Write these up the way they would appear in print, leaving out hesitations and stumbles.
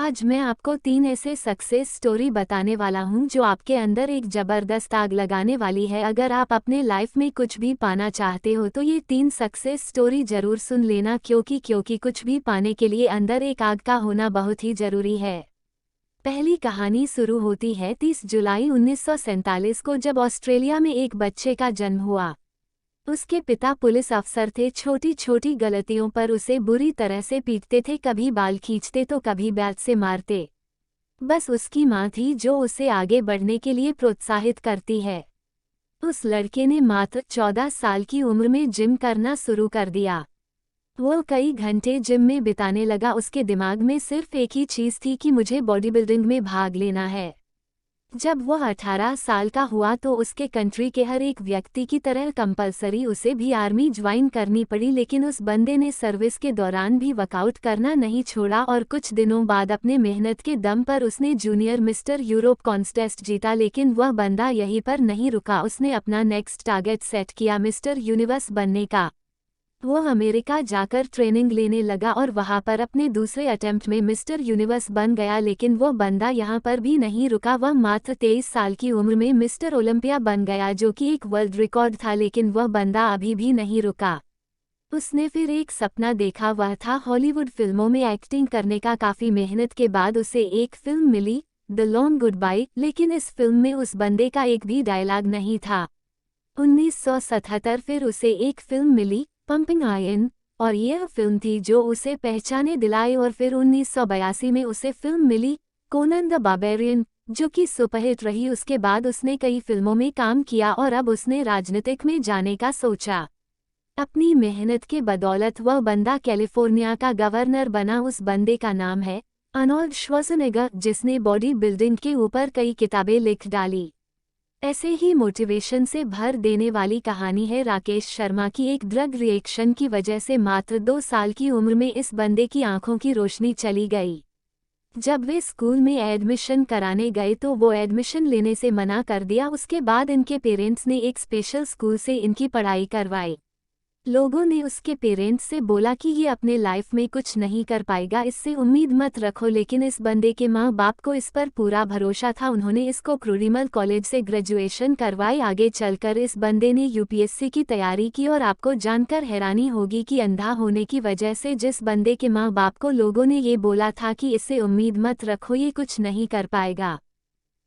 आज मैं आपको 3 ऐसे सक्सेस स्टोरी बताने वाला हूं जो आपके अंदर एक जबरदस्त आग लगाने वाली है। अगर आप अपने लाइफ में कुछ भी पाना चाहते हो तो ये 3 सक्सेस स्टोरी जरूर सुन लेना, क्योंकि कुछ भी पाने के लिए अंदर एक आग का होना बहुत ही जरूरी है। पहली कहानी शुरू होती है 30 जुलाई 1947 को, जब ऑस्ट्रेलिया में एक बच्चे का जन्म हुआ। उसके पिता पुलिस अफसर थे। छोटी छोटी गलतियों पर उसे बुरी तरह से पीटते थे, कभी बाल खींचते तो कभी बैट से मारते। बस उसकी माँ थी जो उसे आगे बढ़ने के लिए प्रोत्साहित करती है। उस लड़के ने मात्र 14 साल की उम्र में जिम करना शुरू कर दिया। वो कई घंटे जिम में बिताने लगा। उसके दिमाग में सिर्फ एक ही चीज़ थी कि मुझे बॉडी बिल्डिंग में भाग लेना है। जब वह 18 साल का हुआ तो उसके कंट्री के हर एक व्यक्ति की तरह कंपलसरी उसे भी आर्मी ज्वाइन करनी पड़ी, लेकिन उस बंदे ने सर्विस के दौरान भी वर्कआउट करना नहीं छोड़ा और कुछ दिनों बाद अपने मेहनत के दम पर उसने जूनियर मिस्टर यूरोप कॉन्टेस्ट जीता। लेकिन वह बंदा यहीं पर नहीं रुका, उसने अपना नेक्स्ट टारगेट सेट किया मिस्टर यूनिवर्स बनने का। वो अमेरिका जाकर ट्रेनिंग लेने लगा और वहां पर अपने दूसरे अटेम्प्ट में मिस्टर यूनिवर्स बन गया। लेकिन वो बंदा यहां पर भी नहीं रुका, वह मात्र 23 साल की उम्र में मिस्टर ओलंपिया बन गया, जो कि एक वर्ल्ड रिकॉर्ड था। लेकिन वह बंदा अभी भी नहीं रुका। उसने फिर एक सपना देखा, वह था हॉलीवुड फिल्मों में एक्टिंग करने का। काफ़ी मेहनत के बाद उसे एक फिल्म मिली, द लॉन्ग गुड बाय, लेकिन इस फिल्म में उस बंदे का एक भी डायलॉग नहीं था। 1977 फिर उसे एक फिल्म मिली, पंपिंग आयरन, और यह फिल्म थी जो उसे पहचाने दिलाई। और फिर 1982 में उसे फिल्म मिली, कोनन द बार्बेरियन, जो कि सुपरहिट रही। उसके बाद उसने कई फिल्मों में काम किया और अब उसने राजनीतिक में जाने का सोचा। अपनी मेहनत के बदौलत वह बंदा कैलिफोर्निया का गवर्नर बना। उस बंदे का नाम है आर्नोल्ड श्वार्ज़नेगर, जिसने बॉडी बिल्डिंग के ऊपर कई किताबें लिख डाली। ऐसे ही मोटिवेशन से भर देने वाली कहानी है राकेश शर्मा की। एक ड्रग रिएक्शन की वजह से मात्र 2 साल की उम्र में इस बंदे की आंखों की रोशनी चली गई। जब वे स्कूल में एडमिशन कराने गए तो वो एडमिशन लेने से मना कर दिया। उसके बाद इनके पेरेंट्स ने एक स्पेशल स्कूल से इनकी पढ़ाई करवाई। लोगों ने उसके पेरेंट्स से बोला कि ये अपने लाइफ में कुछ नहीं कर पाएगा, इससे उम्मीद मत रखो। लेकिन इस बंदे के माँ बाप को इस पर पूरा भरोसा था। उन्होंने इसको क्रूरिमल कॉलेज से ग्रेजुएशन करवाई। आगे चलकर इस बंदे ने यूपीएससी की तैयारी की और आपको जानकर हैरानी होगी कि अंधा होने की वजह से जिस बंदे के माँ बाप को लोगों ने ये बोला था कि इससे उम्मीद मत रखो, ये कुछ नहीं कर पाएगा,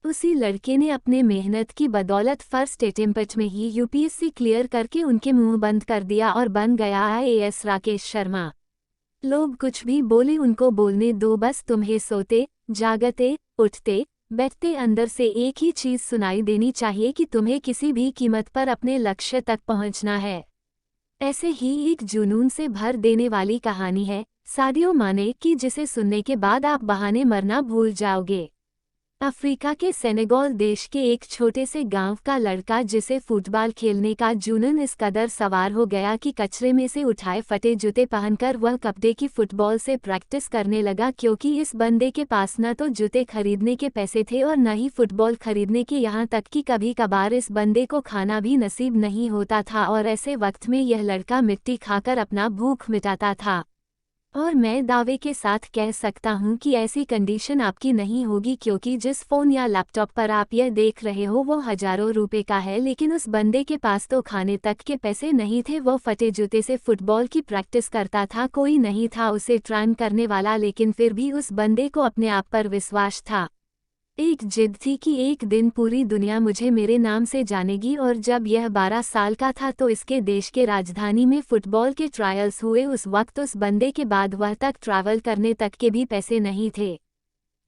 उसी लड़के ने अपने मेहनत की बदौलत फर्स्ट अटेम्प्ट में ही यूपीएससी क्लियर करके उनके मुंह बंद कर दिया और बन गया आईएएस राकेश शर्मा। लोग कुछ भी बोले उनको बोलने दो, बस तुम्हें सोते जागते उठते बैठते अंदर से एक ही चीज़ सुनाई देनी चाहिए कि तुम्हें किसी भी कीमत पर अपने लक्ष्य तक पहुंचना है। ऐसे ही एक जुनून से भर देने वाली कहानी है सादियो माने की, जिसे सुनने के बाद आप बहाने मरना भूल जाओगे। अफ्रीका के सेनेगल देश के एक छोटे से गांव का लड़का, जिसे फुटबॉल खेलने का जुनून इस कदर सवार हो गया कि कचरे में से उठाए फटे जूते पहनकर वह कपड़े की फुटबॉल से प्रैक्टिस करने लगा। क्योंकि इस बंदे के पास न तो जूते खरीदने के पैसे थे और न ही फुटबॉल खरीदने के, यहाँ तक कि कभी कभार इस बंदे को खाना भी नसीब नहीं होता था। और ऐसे वक्त में यह लड़का मिट्टी खाकर अपना भूख मिटाता था। और मैं दावे के साथ कह सकता हूं कि ऐसी कंडीशन आपकी नहीं होगी, क्योंकि जिस फ़ोन या लैपटॉप पर आप यह देख रहे हो वो हज़ारों रुपए का है। लेकिन उस बंदे के पास तो खाने तक के पैसे नहीं थे। वो फटे जूते से फुटबॉल की प्रैक्टिस करता था। कोई नहीं था उसे ट्रेन करने वाला, लेकिन फिर भी उस बंदे को अपने आप पर विश्वास था। एक जिद थी कि एक दिन पूरी दुनिया मुझे मेरे नाम से जानेगी। और जब यह 12 साल का था तो इसके देश के राजधानी में फुटबॉल के ट्रायल्स हुए। उस वक्त उस बंदे के बाद वह तक ट्रैवल करने तक के भी पैसे नहीं थे।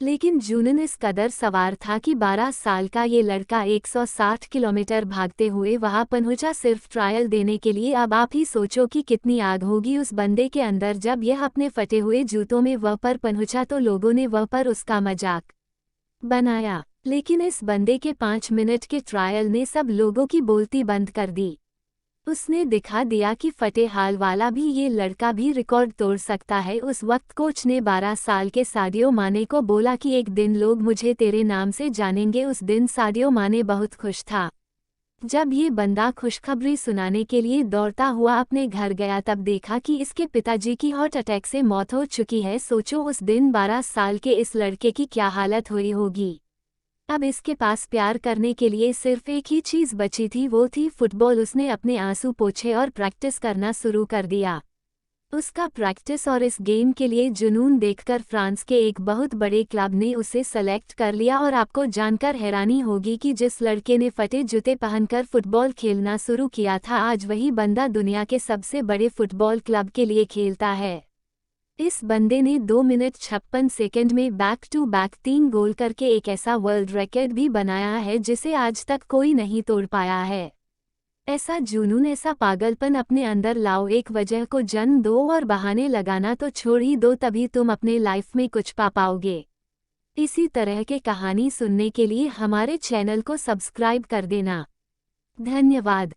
लेकिन जुनून इस कदर सवार था कि 12 साल का ये लड़का 160 किलोमीटर भागते हुए वहां पहुंचा सिर्फ ट्रायल देने के लिए। अब आप ही सोचो कि कितनी आग होगी उस बंदे के अंदर। जब यह अपने फटे हुए जूतों में वह पर पहुंचा तो लोगों ने वह पर उसका मजाक बनाया। लेकिन इस बंदे के 5 मिनट के ट्रायल ने सब लोगों की बोलती बंद कर दी। उसने दिखा दिया कि फटे हाल वाला भी ये लड़का भी रिकॉर्ड तोड़ सकता है। उस वक्त कोच ने 12 साल के सादियो माने को बोला कि एक दिन लोग मुझे तेरे नाम से जानेंगे। उस दिन सादियो माने बहुत खुश था। जब ये बंदा खुशखबरी सुनाने के लिए दौड़ता हुआ अपने घर गया तब देखा कि इसके पिताजी की हार्ट अटैक से मौत हो चुकी है। सोचो उस दिन 12 साल के इस लड़के की क्या हालत हुई होगी। अब इसके पास प्यार करने के लिए सिर्फ एक ही चीज़ बची थी, वो थी फुटबॉल। उसने अपने आंसू पोंछे और प्रैक्टिस करना शुरू कर दिया। उसका प्रैक्टिस और इस गेम के लिए जुनून देखकर फ्रांस के एक बहुत बड़े क्लब ने उसे सेलेक्ट कर लिया। और आपको जानकर हैरानी होगी कि जिस लड़के ने फटे जूते पहनकर फुटबॉल खेलना शुरू किया था, आज वही बंदा दुनिया के सबसे बड़े फुटबॉल क्लब के लिए खेलता है। इस बंदे ने 2 मिनट 56 सेकंड में बैक टू बैक 3 गोल करके एक ऐसा वर्ल्ड रिकॉर्ड भी बनाया है जिसे आज तक कोई नहीं तोड़ पाया है। ऐसा जुनून, ऐसा पागलपन अपने अंदर लाओ, एक वजह को जन्म दो और बहाने लगाना तो छोड़ ही दो, तभी तुम अपने लाइफ में कुछ पा पाओगे। इसी तरह के कहानी सुनने के लिए हमारे चैनल को सब्सक्राइब कर देना। धन्यवाद।